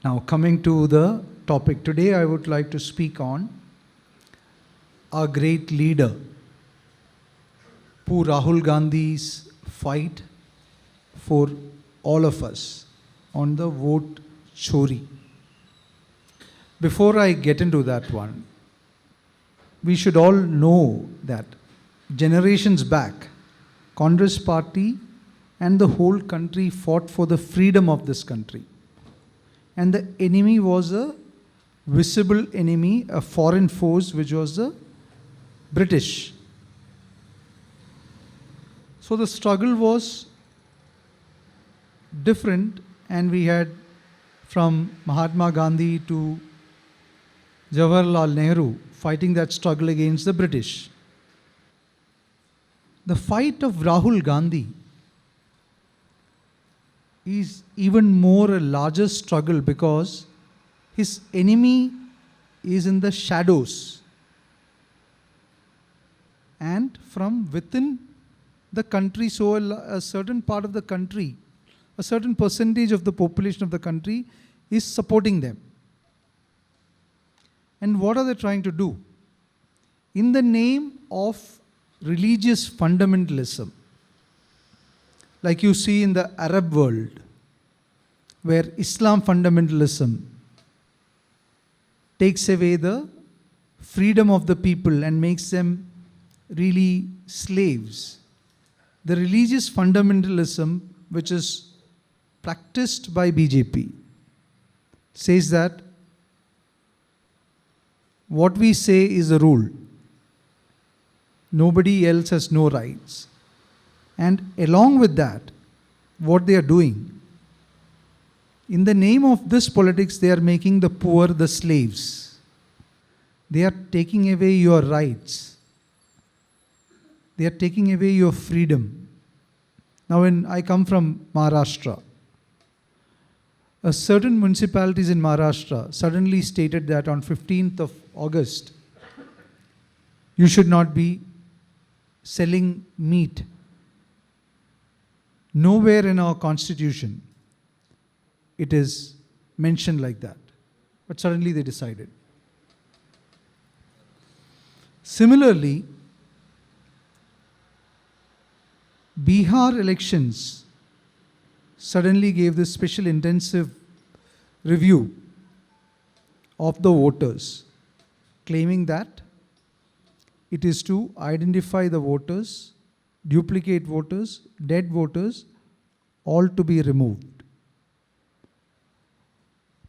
Now, coming to the topic today, I would like to speak on our great leader, poor Rahul Gandhi's fight for all of us on the vote chori. Before I get into that one, we should all know that generations back, Congress party and the whole country fought for the freedom of this country. And the enemy was a visible enemy, a foreign force, which was the British. So the struggle was different, and we had from Mahatma Gandhi to Jawaharlal Nehru fighting that struggle against the British. The fight of Rahul Gandhi is even more a larger struggle because his enemy is in the shadows. And from within the country, so a certain part of the country, a certain percentage of the population of the country is supporting them. And what are they trying to do? In the name of religious fundamentalism, like you see in the Arab world, where Islam fundamentalism takes away the freedom of the people and makes them really slaves. The religious fundamentalism, which is practiced by BJP, says that what we say is the rule. Nobody else has no rights. And along with that, what they are doing, in the name of this politics, they are making the poor the slaves. They are taking away your rights. They are taking away your freedom. Now, when I come from Maharashtra, a certain municipalities in Maharashtra suddenly stated that on 15th of August, you should not be selling meat. Nowhere in our constitution it is mentioned like that. But suddenly they decided. Similarly, Bihar elections suddenly gave this special intensive review of the voters, claiming that it is to identify the voters, duplicate voters, dead voters, all to be removed.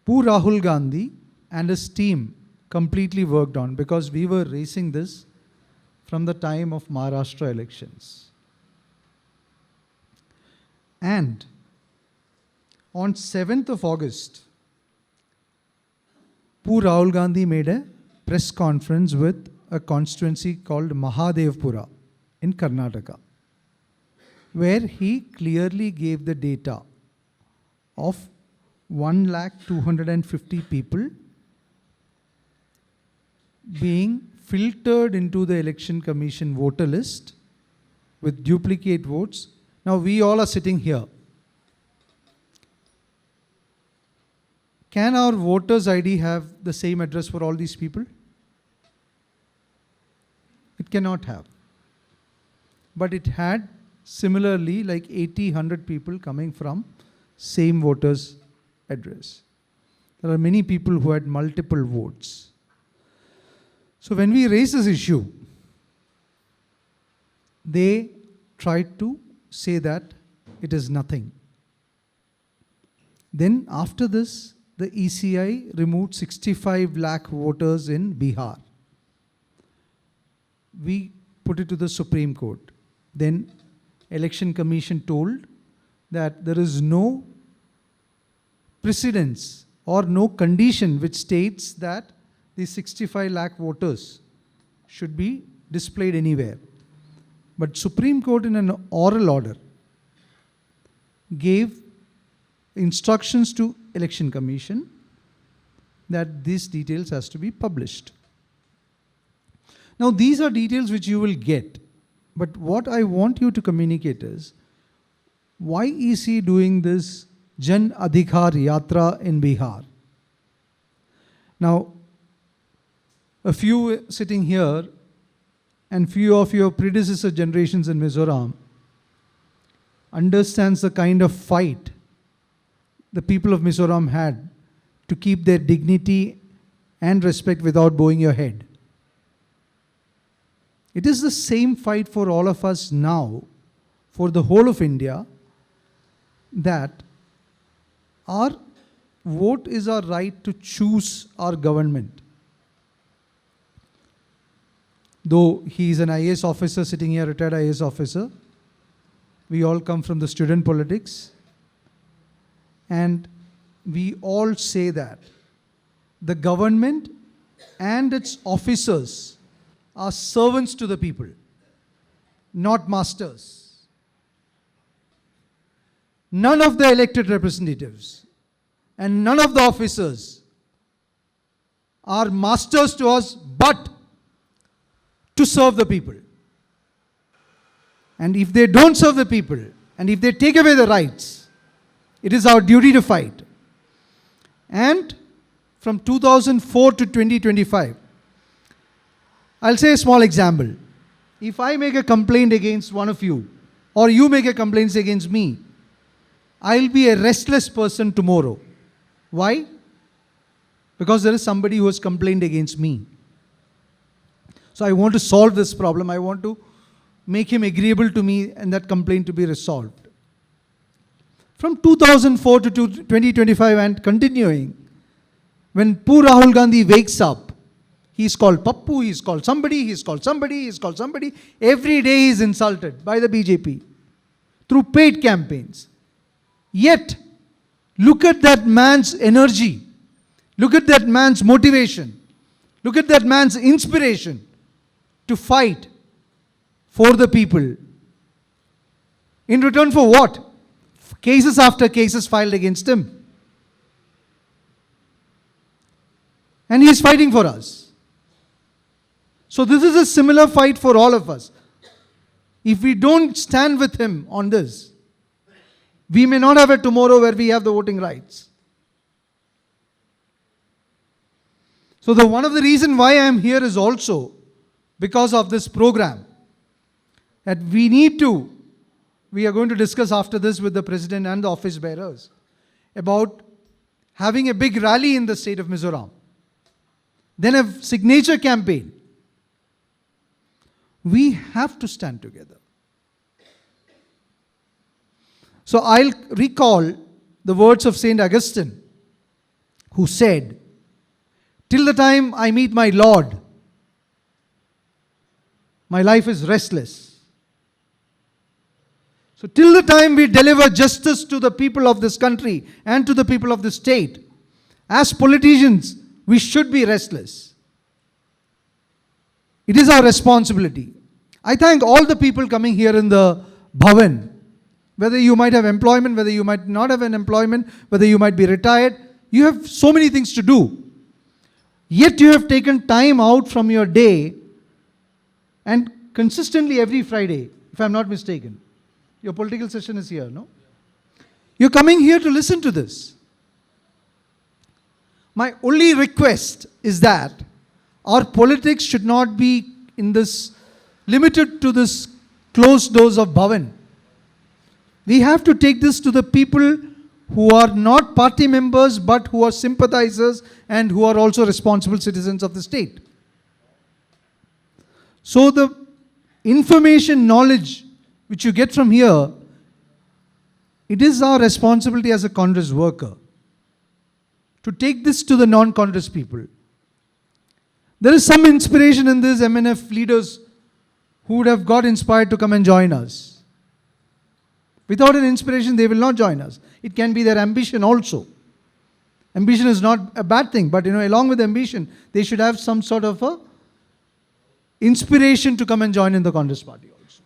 Poor Rahul Gandhi and his team completely worked on, because we were racing this from the time of Maharashtra elections. And on 7th of August, poor Rahul Gandhi made a press conference with a constituency called Mahadevpura in Karnataka, where he clearly gave the data of 1,250,000 people being filtered into the election commission voter list with duplicate votes. Now we all are sitting here. Can our voters' ID have the same address for all these people? It cannot have. But it had similarly like 80-100 people coming from same voters' address. There are many people who had multiple votes. So when we raise this issue, they tried to say that it is nothing. Then after this, the ECI removed 65 lakh voters in Bihar. We put it to the Supreme Court. Then Election Commission told that there is no precedence or no condition which states that the 65 lakh voters should be displayed anywhere. But Supreme Court in an oral order gave instructions to Election Commission that these details has to be published. Now these are details which you will get, but what I want you to communicate is, why is he doing this Jan Adhikar Yatra in Bihar? Now, a few sitting here and few of your predecessor generations in Mizoram understands the kind of fight the people of Mizoram had to keep their dignity and respect without bowing your head. It is the same fight for all of us now, for the whole of India, that our vote is our right to choose our government. Though he is an IAS officer sitting here, retired IAS officer, we all come from the student politics, and we all say that the government and its officers are servants to the people, not masters. None of the elected representatives and none of the officers are masters to us, but to serve the people. And if they don't serve the people, and if they take away the rights, it is our duty to fight. And from 2004 to 2025, I'll say a small example. If I make a complaint against one of you, or you make a complaint against me, I'll be a restless person tomorrow. Why? Because there is somebody who has complained against me. So I want to solve this problem. I want to make him agreeable to me and that complaint to be resolved. From 2004 to 2025 and continuing, when poor Rahul Gandhi wakes up, he's called Pappu, he's called somebody, he's called somebody, he's called somebody. Every day he is insulted by the BJP through paid campaigns. Yet, look at that man's energy. Look at that man's motivation. Look at that man's inspiration to fight for the people. In return for what? Cases after cases filed against him. And he is fighting for us. So this is a similar fight for all of us. If we don't stand with him on this, we may not have a tomorrow where we have the voting rights. So one of the reasons why I am here is also because of this program. That we are going to discuss after this with the President and the office bearers about having a big rally in the state of Mizoram. Then a signature campaign. We have to stand together. So I'll recall the words of Saint Augustine, who said, "Till the time I meet my Lord, my life is restless." So till the time we deliver justice to the people of this country and to the people of this state, as politicians, we should be restless. It is our responsibility. I thank all the people coming here in the Bhavan. Whether you might have employment, whether you might not have an employment, whether you might be retired, you have so many things to do. Yet you have taken time out from your day, and consistently every Friday, if I'm not mistaken. Your political session is here, no? You're coming here to listen to this. My only request is that our politics should not be limited to this closed doors of Bhavan. We have to take this to the people who are not party members but who are sympathizers and who are also responsible citizens of the state. So the information, knowledge which you get from here, it is our responsibility as a Congress worker to take this to the non-Congress people. There is some inspiration in these MNF leaders who would have got inspired to come and join us. Without an inspiration, they will not join us. It can be their ambition also. Ambition is not a bad thing, but along with ambition, they should have some sort of a inspiration to come and join in the Congress party also.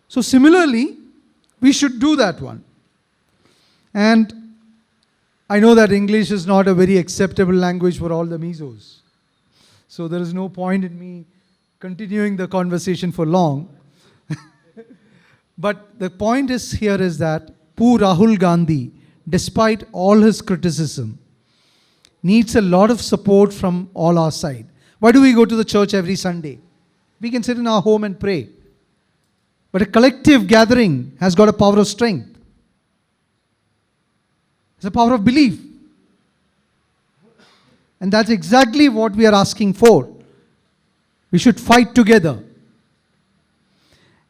So similarly, we should do that one. And I know that English is not a very acceptable language for all the Mizos. So there is no point in me continuing the conversation for long. But the point here is that poor Rahul Gandhi, despite all his criticism, needs a lot of support from all our side. Why do we go to the church every Sunday? We can sit in our home and pray. But a collective gathering has got a power of strength. It's a power of belief. And that's exactly what we are asking for. We should fight together.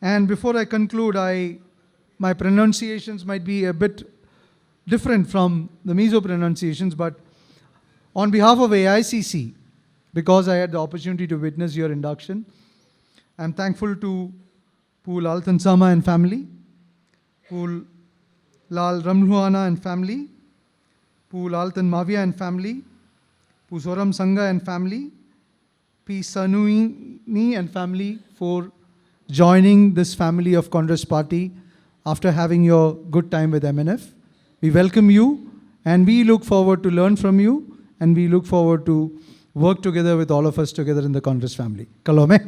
And before I conclude, my pronunciations might be a bit different from the Mizo pronunciations, but on behalf of AICC, because I had the opportunity to witness your induction, I'm thankful to Pool Altansama and family, Pool Lal Ramluana and family, Pool Altan Mavia and family, Mizoram Sangha and family, P. Sanuini and family for joining this family of Congress Party after having your good time with MNF. We welcome you and we look forward to learn from you and we look forward to work together with all of us together in the Congress family. Kalome.